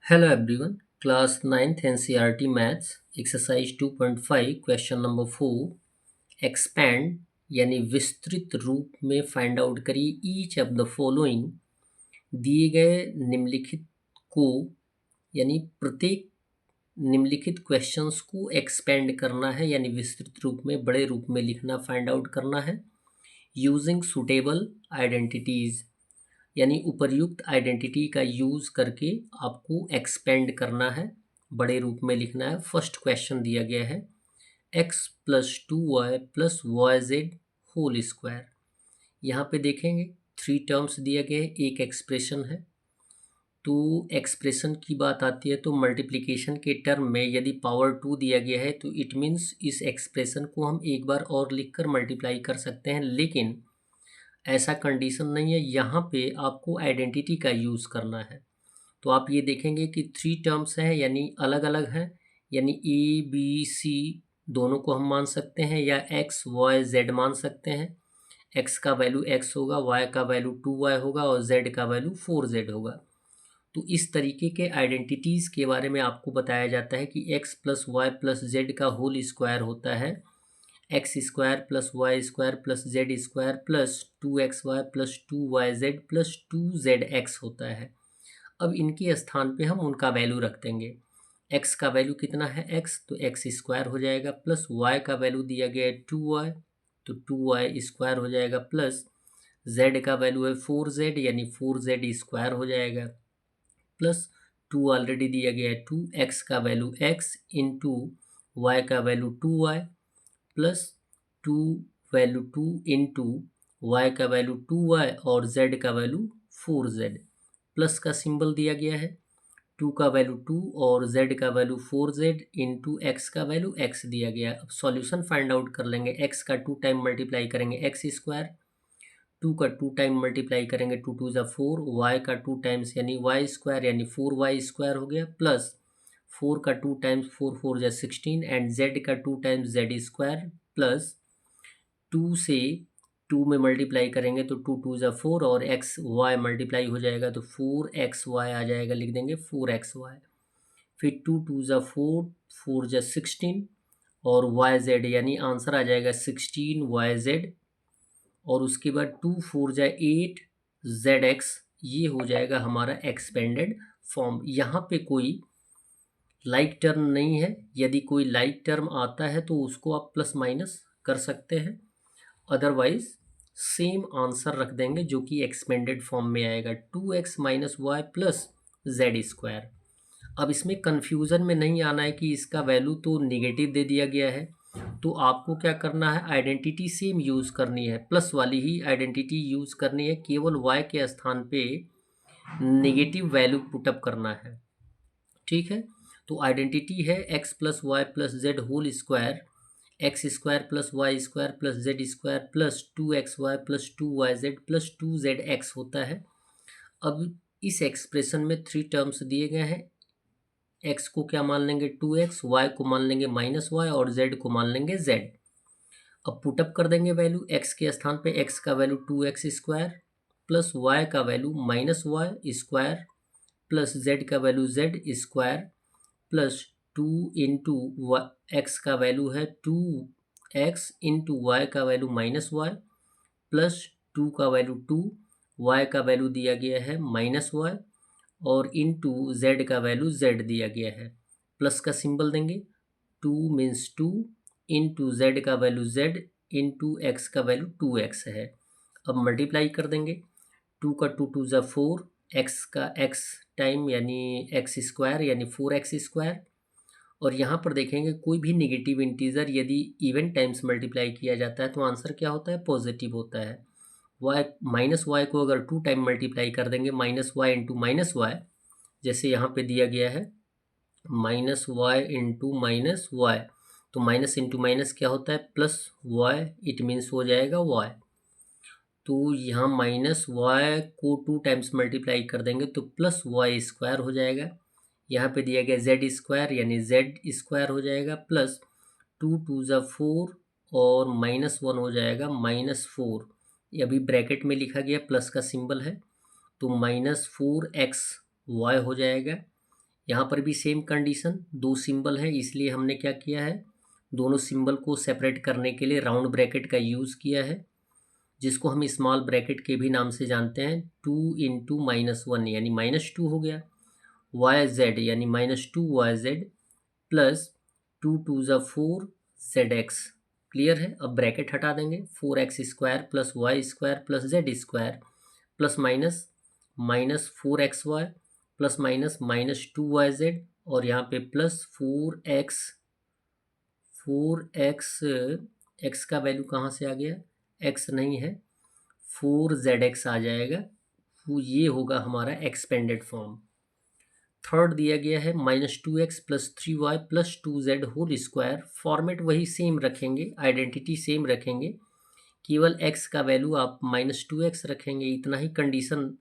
Hello everyone, class 9th NCERT Maths exercise 2.5 question number 4 expand यानी विस्तृत रूप में फाइंड आउट करिए ईच ऑफ द फॉलोइंग दिए गए निम्नलिखित को यानी प्रत्येक निम्नलिखित क्वेश्चंस को एक्सपैंड करना है यानी विस्तृत रूप में बड़े रूप में लिखना फाइंड आउट करना है यूजिंग सुटेबल आइडेंटिटीज़ यानी उपर्युक्त आइडेंटिटी का यूज़ करके आपको एक्सपेंड करना है, बड़े रूप में लिखना है। फर्स्ट क्वेश्चन दिया गया है x plus 2y plus y z whole square. यहाँ पे देखेंगे 3 टर्म्स दिया गया है, एक एक्सप्रेशन है। तो एक्सप्रेशन की बात आती है तो मल्टीप्लिकेशन के टर्म में यदि पावर 2 दिया गया है तो इट मीन्स इस एक्सप्रेशन को हम एक बार और लिखकर मल्टीप्लाई कर सकते हैं, लेकिन ऐसा कंडीशन नहीं है। यहाँ पे आपको आइडेंटिटी का यूज़ करना है। तो आप ये देखेंगे कि 3 टर्म्स हैं यानी अलग अलग हैं, यानी ए बी सी दोनों को हम मान सकते हैं या एक्स वाई जेड मान सकते हैं। एक्स का वैल्यू एक्स होगा, वाई का वैल्यू 2y होगा और जेड का वैल्यू 4z होगा। तो इस तरीके के आइडेंटिटीज़ के बारे में आपको बताया जाता है कि x plus y plus z का होल स्क्वायर होता है x square plus y square plus z square plus 2xy plus 2yz plus 2zx होता है। अब इनके स्थान पे हम उनका वैल्यू रख देंगे। x का वैल्यू कितना है x, तो एक्स स्क्वायर हो जाएगा, प्लस y का वैल्यू दिया गया है 2y, तो 2y स्क्वायर हो जाएगा, प्लस z का वैल्यू है 4z यानी 4z स्क्वायर हो जाएगा, प्लस 2 ऑलरेडी दिया गया है 2, x का वैल्यू x इंटू वाई का value 2y plus 2 value 2 into y का वैल्यू 2y और z का वैल्यू 4z। प्लस का सिंबल दिया गया है, 2 का वैल्यू 2 और z का वैल्यू 4z इंटू एक्स का वैल्यू x दिया गया है। अब सॉल्यूशन फाइंड आउट कर लेंगे। x का 2 टाइम मल्टीप्लाई करेंगे एक्स स्क्वायर, 2 का 2 टाइम मल्टीप्लाई करेंगे 2 2 ज़ा 4, y का 2 टाइम्स यानी वाई स्क्वायर यानी 4y स्क्वायर हो गया, प्लस 4 का 2 टाइम्स 4 4 ज़ा 16 एंड z का 2 टाइम्स z स्क्वायर, प्लस 2 से 2 में मल्टीप्लाई करेंगे तो 2 2 ज़ा 4 और एक्स वाई मल्टीप्लाई हो जाएगा तो 4xy आ जाएगा, लिख देंगे 4xy। फिर 2 2 ज़ा 4, 4 ज़ा 16 और वाई जेड यानी आंसर आ जाएगा 16yz, और उसके बाद 2 4 ज़ा 8 zx, ये हो जाएगा हमारा एक्सपेंडेड फॉर्म। यहाँ पे कोई लाइक टर्म नहीं है, यदि कोई लाइक टर्म आता है तो उसको आप प्लस माइनस कर सकते हैं, अदरवाइज सेम आंसर रख देंगे जो कि एक्सपेंडेड फॉर्म में आएगा 2x minus y plus z square. अब इसमें कन्फ्यूज़न में नहीं आना है कि इसका वैल्यू तो निगेटिव दे दिया गया है, तो आपको क्या करना है, आइडेंटिटी सेम यूज़ करनी है, प्लस वाली ही आइडेंटिटी यूज़ करनी है, केवल y के स्थान पे नेगेटिव वैल्यू पुटअप करना है। ठीक है, तो आइडेंटिटी है x plus y plus z whole square, x square plus y square plus z square plus 2xy plus 2yz plus 2zx होता है। अब इस एक्सप्रेशन में 3 टर्म्स दिए गए हैं, x को क्या मान लेंगे 2x, y को मान लेंगे माइनस वाई और z को मान लेंगे z। अब पुटअप कर देंगे वैल्यू, x के स्थान पे x का value 2x square plus y का value minus y square plus z का value z square plus 2 into x का वैल्यू है 2x इंटू वाई का वैल्यू माइनस वाई प्लस 2 का वैल्यू 2, वाई का वैल्यू दिया गया है माइनस वाई और इंटू जेड का वैल्यू जेड दिया गया है। प्लस का सिंबल देंगे, 2 मीन्स 2 इंटू जेड का वैल्यू जेड इंटू एक्स का वैल्यू 2x है। अब मल्टीप्लाई कर देंगे, 2 का 2 2 ज़ा 4, एक्स का एक्स टाइम यानी एक्स स्क्वायर यानी 4x स्क्वायर, और यहाँ पर देखेंगे कोई भी नेगेटिव इंटीजर यदि इवन टाइम्स मल्टीप्लाई किया जाता है तो आंसर क्या होता है, पॉजिटिव होता है। वाई माइनस वाई को अगर 2 टाइम मल्टीप्लाई कर देंगे minus y into minus y, जैसे यहाँ पे दिया गया है minus y into minus y, तो माइनस इंटू माइनस क्या होता है प्लस वाई, इट मीन्स हो जाएगा वाई। तो यहाँ माइनस वाई को 2 टाइम्स मल्टीप्लाई कर देंगे तो प्लस वाई स्क्वायर हो जाएगा। यहाँ पे दिया गया जेड स्क्वायर यानी जेड स्क्वायर हो जाएगा, प्लस 2 2 ज़ा 4 और माइनस 1 हो जाएगा माइनस 4, ये अभी ब्रैकेट में लिखा गया प्लस का सिंबल है, तो माइनस 4x वाई हो जाएगा। यहाँ पर भी सेम कंडीशन, दो सिंबल है इसलिए हमने क्या किया है, दोनों सिंबल को सेपरेट करने के लिए राउंड ब्रैकेट का यूज़ किया है, जिसको हम स्मॉल ब्रैकेट के भी नाम से जानते हैं। 2 इंटू -1 यानी -2 हो गया, वाई जेड यानी -2 वाई जेड प्लस 2 टू ज़ा 4 जेड एक्स। क्लियर है। अब ब्रैकेट हटा देंगे, 4x² plus y square plus z square plus minus -4xy plus minus -2yz और यहाँ पे प्लस 4x x का वैल्यू कहाँ से आ गया, x नहीं है, 4zx आ जाएगा। तो ये होगा हमारा एक्सपेंडेड फॉर्म। थर्ड दिया गया है -2x plus 3y plus 2z whole square. Format वही सेम रखेंगे, आइडेंटिटी सेम रखेंगे, केवल x का वैल्यू आप -2x रखेंगे, इतना ही कंडीशन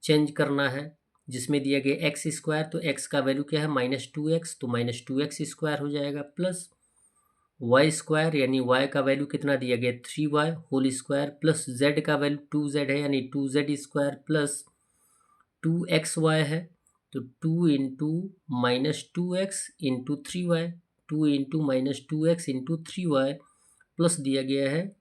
चेंज करना है। जिसमें दिया गया एक्स स्क्वायर, तो x का वैल्यू क्या है -2x, तो -2x स्क्वायर हो जाएगा प्लस वाई स्क्वायर यानी y का वैल्यू कितना दिया गया 3y whole square plus z का वैल्यू 2z है यानी 2z स्क्वायर प्लस 2xy है, तो 2 into -2x into 3y, 2 into -2x into 3y plus दिया गया है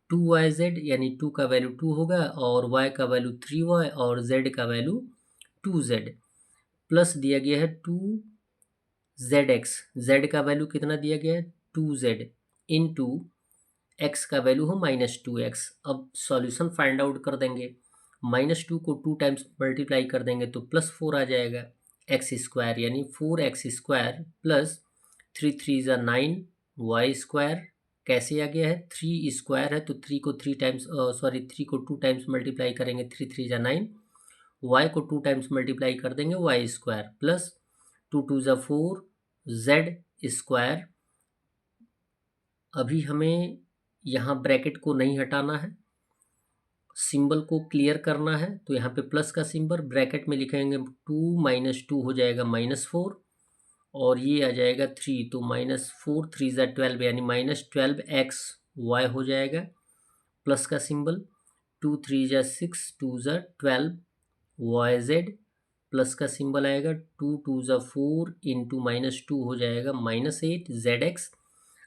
2yz यानी 2 का वैल्यू 2 होगा और y का वैल्यू 3y और z का वैल्यू 2z प्लस दिया गया है 2zx, z का वैल्यू कितना दिया गया है 2z इंटू x का वैल्यू हो -2x। अब सॉल्यूशन फाइंड आउट कर देंगे, -2 को 2 टाइम्स मल्टीप्लाई कर देंगे तो +4 आ जाएगा एक्स स्क्वायर यानी 4x स्क्वायर प्लस 3 3 ज़ा 9 वाई स्क्वायर। कैसे आ गया है, 3 स्क्वायर है तो 3 को 3 टाइम्स 3 को 2 टाइम्स मल्टीप्लाई करेंगे, 3 3 ज़ा 9, वाई को 2 टाइम्स मल्टीप्लाई कर देंगे वाई स्क्वायर प्लस 2 2 ज़ा 4 जेड स्क्वायर। अभी हमें यहाँ ब्रैकेट को नहीं हटाना है, सिंबल को क्लियर करना है, तो यहाँ पे प्लस का सिंबल ब्रैकेट में लिखेंगे, 2 - 2 हो जाएगा -4 और ये आ जाएगा 3, तो -4 3 ज़ा 12 यानी -12xy हो जाएगा प्लस का सिंबल, 2 3 ज़ा 6 2 ज़ा 12yz प्लस का सिंबल आएगा, 2 2 ज़ा 4 इंटू -2 हो जाएगा -8zx।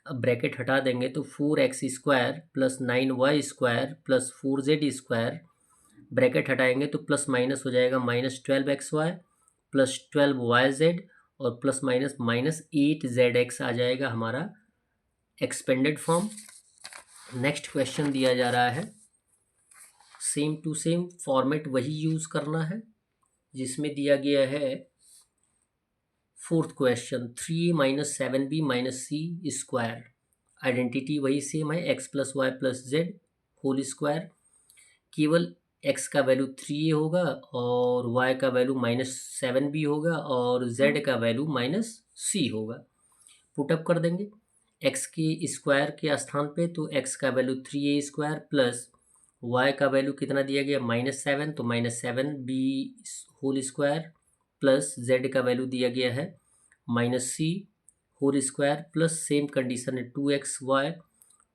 अब ब्रैकेट हटा देंगे तो 4x square plus 9y square plus 4z square, bracket हटाएंगे तो प्लस माइनस हो जाएगा -12xy प्लस 12yz और प्लस माइनस -8zx आ जाएगा हमारा एक्सपेंडेड फॉर्म। नेक्स्ट क्वेश्चन दिया जा रहा है, सेम टू सेम फॉर्मेट वही यूज़ करना है, जिसमें दिया गया है fourth question 3a - 7b - c square. Identity वही सेम है, x plus y plus z whole square, केवल x का वैल्यू 3a होगा और y का वैल्यू -7b होगा और z का वैल्यू -c होगा। पुटअप कर देंगे, x के स्क्वायर के स्थान पे तो x का value 3a square plus y का वैल्यू कितना दिया गया -7, तो -7b whole square plus z का वैल्यू दिया गया है -c whole square plus same condition है 2xy,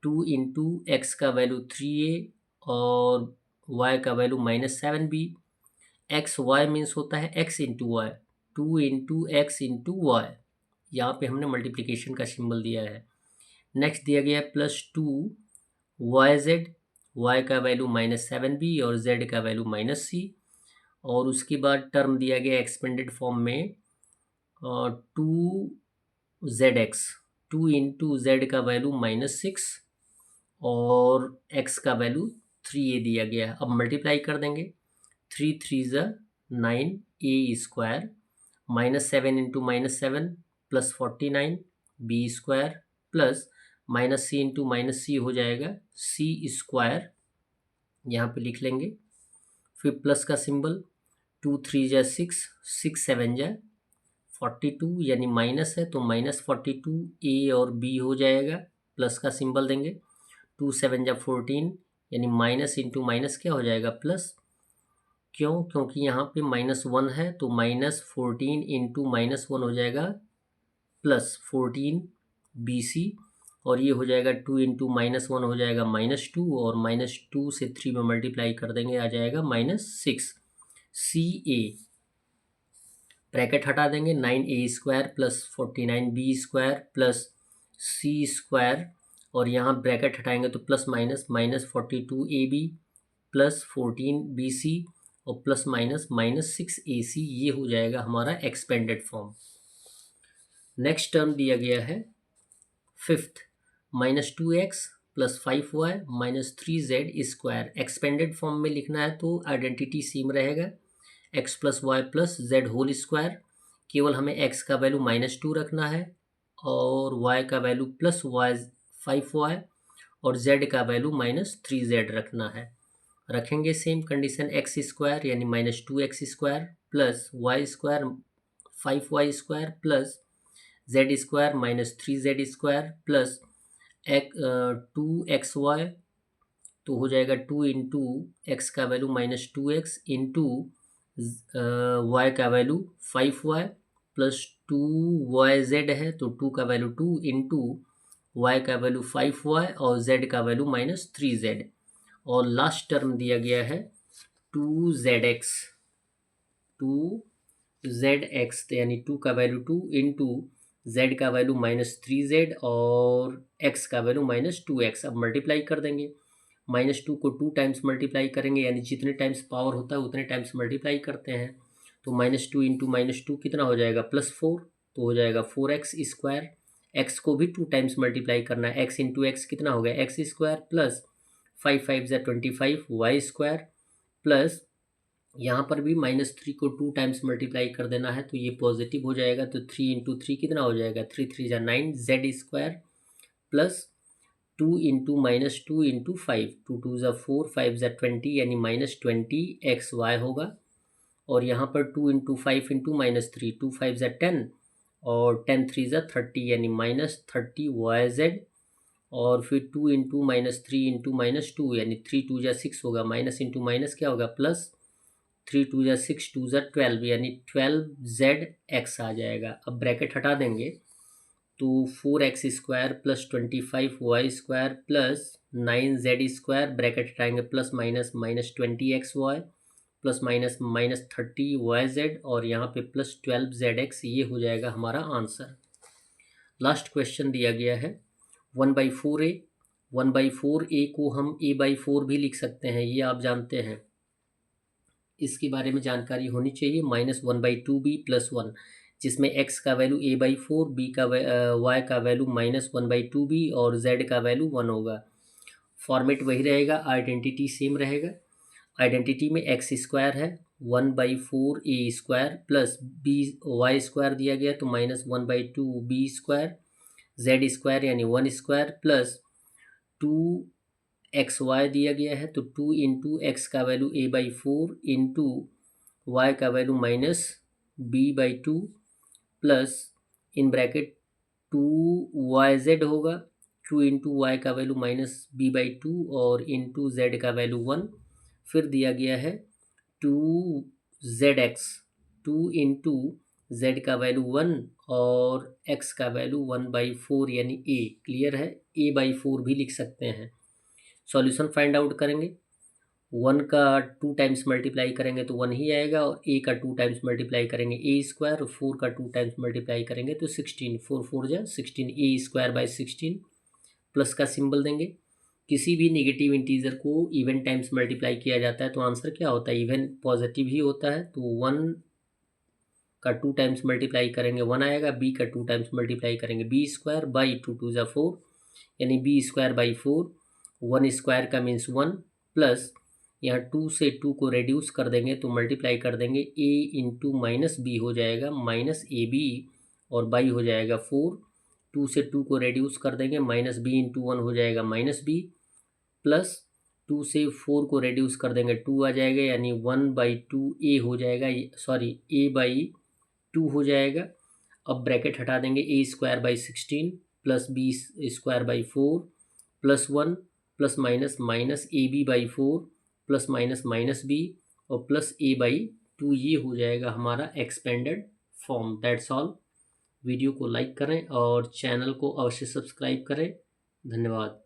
2 इंटू एक्स का वैल्यू 3a और y का value -7b। X Y means होता है x into y, 2 into x into y, यहाँ पे हमने मल्टीप्लिकेशन का सिंबल दिया है। नेक्स्ट दिया गया है +2yz, y का वैल्यू -7b और z का वैल्यू -c, और उसके बाद टर्म दिया गया एक्सपेंडेड फॉर्म में 2zx, 2 इंटू जेड का वैल्यू -6 और x का वैल्यू 3a दिया गया है। अब मल्टीप्लाई कर देंगे, 3 3 ज़ा 9 a square -7 into -7 plus 49 b square plus -c into -c हो जाएगा c स्क्वायर, यहाँ पे लिख लेंगे। फिर प्लस का सिंबल, 2 3 ज़ा 6, 6 7 ज़ा 42 यानी माइनस है तो -42 a और b हो जाएगा, प्लस का सिंबल देंगे, 2 7 ज़ा 14 यानी माइनस इंटू माइनस क्या हो जाएगा प्लस, क्यों, क्योंकि यहाँ पे -1 है तो -14 इंटू -1 हो जाएगा +14 bc, और ये हो जाएगा 2 इंटू -1 हो जाएगा -2 और -2 से 3 में मल्टीप्लाई कर देंगे आ जाएगा -6 ca। ब्रैकेट हटा देंगे, 9a² plus 49b² plus c² और यहाँ ब्रैकेट हटाएंगे तो plus minus -42ab plus 14bc और प्लस माइनस -6ac, ये हो जाएगा हमारा एक्सपेंडेड फॉर्म। नेक्स्ट टर्म दिया गया है fifth, -2x plus 5y minus 3z²। Expanded form में लिखना है तो आइडेंटिटी सेम रहेगा, x plus y plus z whole square. केवल हमें x का वैल्यू -2 रखना है और y का वैल्यू प्लस वाई 5y और z का वैल्यू -3z रखना है। रखेंगे सेम कंडीशन, x² यानी -2x² plus y² 5y² plus z² -3z² plus 2xy, तो हो जाएगा 2 इंटू एक्स का वैल्यू -2x इंटू y का वैल्यू 5y प्लस 2yz है तो 2 का वैल्यू 2 इंटू y का वैल्यू 5y और z का वैल्यू -3z और लास्ट टर्म दिया गया है 2zx यानी 2 का वैल्यू 2 इंटू z का वैल्यू -3z और x का वैल्यू -2x। अब मल्टीप्लाई कर देंगे, -2 को 2 टाइम्स मल्टीप्लाई करेंगे यानी जितने टाइम्स पावर होता है उतने टाइम्स मल्टीप्लाई करते हैं, तो -2 इंटू -2 कितना हो जाएगा +4, तो हो जाएगा 4x²। x को भी 2 टाइम्स मल्टीप्लाई करना है, x इंटू एक्स कितना हो गया x² प्लस 5 5 25 y² प्लस यहाँ पर भी -3 को 2 टाइम्स मल्टीप्लाई कर देना है तो ये पॉजिटिव हो जाएगा, तो 3 इंटू 3 कितना हो जाएगा 3 3 9 z² प्लस 2 इंटू -2 इंटू 5 2 2 4 5 20 यानी -20xy होगा और यहाँ पर 2 इंटू 5 इंटू -3 2 5 10 और 10 3 30 यानी -30yz और फिर 2 इंटू -3 इंटू -2 यानी 3 2 6 होगा, माइनस इंटू माइनस क्या होगा प्लस, 3 2 6 2 12 यानी 12zx आ जाएगा। अब ब्रैकेट हटा देंगे तो 4x² plus 25y² plus 9z² bracket हटाएंगे plus minus -20xy plus minus -30yz और यहाँ पे प्लस 12zx, ये हो जाएगा हमारा आंसर। लास्ट क्वेश्चन दिया गया है 1/4a। 1/4a को हम a/4 भी लिख सकते हैं, ये आप जानते हैं, इसके बारे में जानकारी होनी चाहिए। -1/2b प्लस 1 जिसमें x का वैल्यू a/4, b का y का वैल्यू -1/2b और z का वैल्यू 1 होगा। फॉर्मेट वही रहेगा, आइडेंटिटी सेम रहेगा। आइडेंटिटी में x² है 1/4a² प्लस by² दिया गया तो -1/2b², z² यानी 1² प्लस 2xy दिया गया है तो 2 इंटू एक्स का वैल्यू a/4 इंटू वाई का value -b/2 plus in bracket 2yz होगा, 2 इंटू वाई का वैल्यू -b/2 और इंटू z का वैल्यू 1, फिर दिया गया है 2zx 2 इंटू z का वैल्यू 1 और x का वैल्यू 1/4 यानी a। क्लियर है, a/4 भी लिख सकते हैं। सॉल्यूशन फाइंड आउट करेंगे, 1 का 2 टाइम्स मल्टीप्लाई करेंगे तो 1 ही आएगा और a का 2 टाइम्स मल्टीप्लाई करेंगे a² और 4 का 2 टाइम्स मल्टीप्लाई करेंगे तो 16, 4 4 जा 16 a²/16 प्लस का सिंबल देंगे। किसी भी नेगेटिव इंटीजर को इवन टाइम्स मल्टीप्लाई किया जाता है तो आंसर क्या होता है, इवन पॉजिटिव ही होता है, तो 1 का 2 टाइम्स मल्टीप्लाई करेंगे 1 आएगा, b का 2 टाइम्स मल्टीप्लाई करेंगे b²/2 2 जा 4 यानी b²/4, 1² का मीन्स 1 प्लस यहाँ 2 से 2 को रेड्यूस कर देंगे तो मल्टीप्लाई कर देंगे a इंटू -b हो जाएगा -ab और बाई हो जाएगा 4, 2 से 2 को रेड्यूस कर देंगे -b इंटू 1 हो जाएगा -b प्लस 2 से 4 को रेड्यूस कर देंगे 2 आ जाएगा यानी 1/2a हो जाएगा, सॉरी a/2 हो जाएगा। अब ब्रैकेट हटा देंगे a²/16 plus b²/4 plus 1 plus minus ab/4 plus minus b और प्लस a/2, ये हो जाएगा हमारा expanded form. That's all. Video को लाइक करें और चैनल को अवश्य सब्सक्राइब करें। धन्यवाद।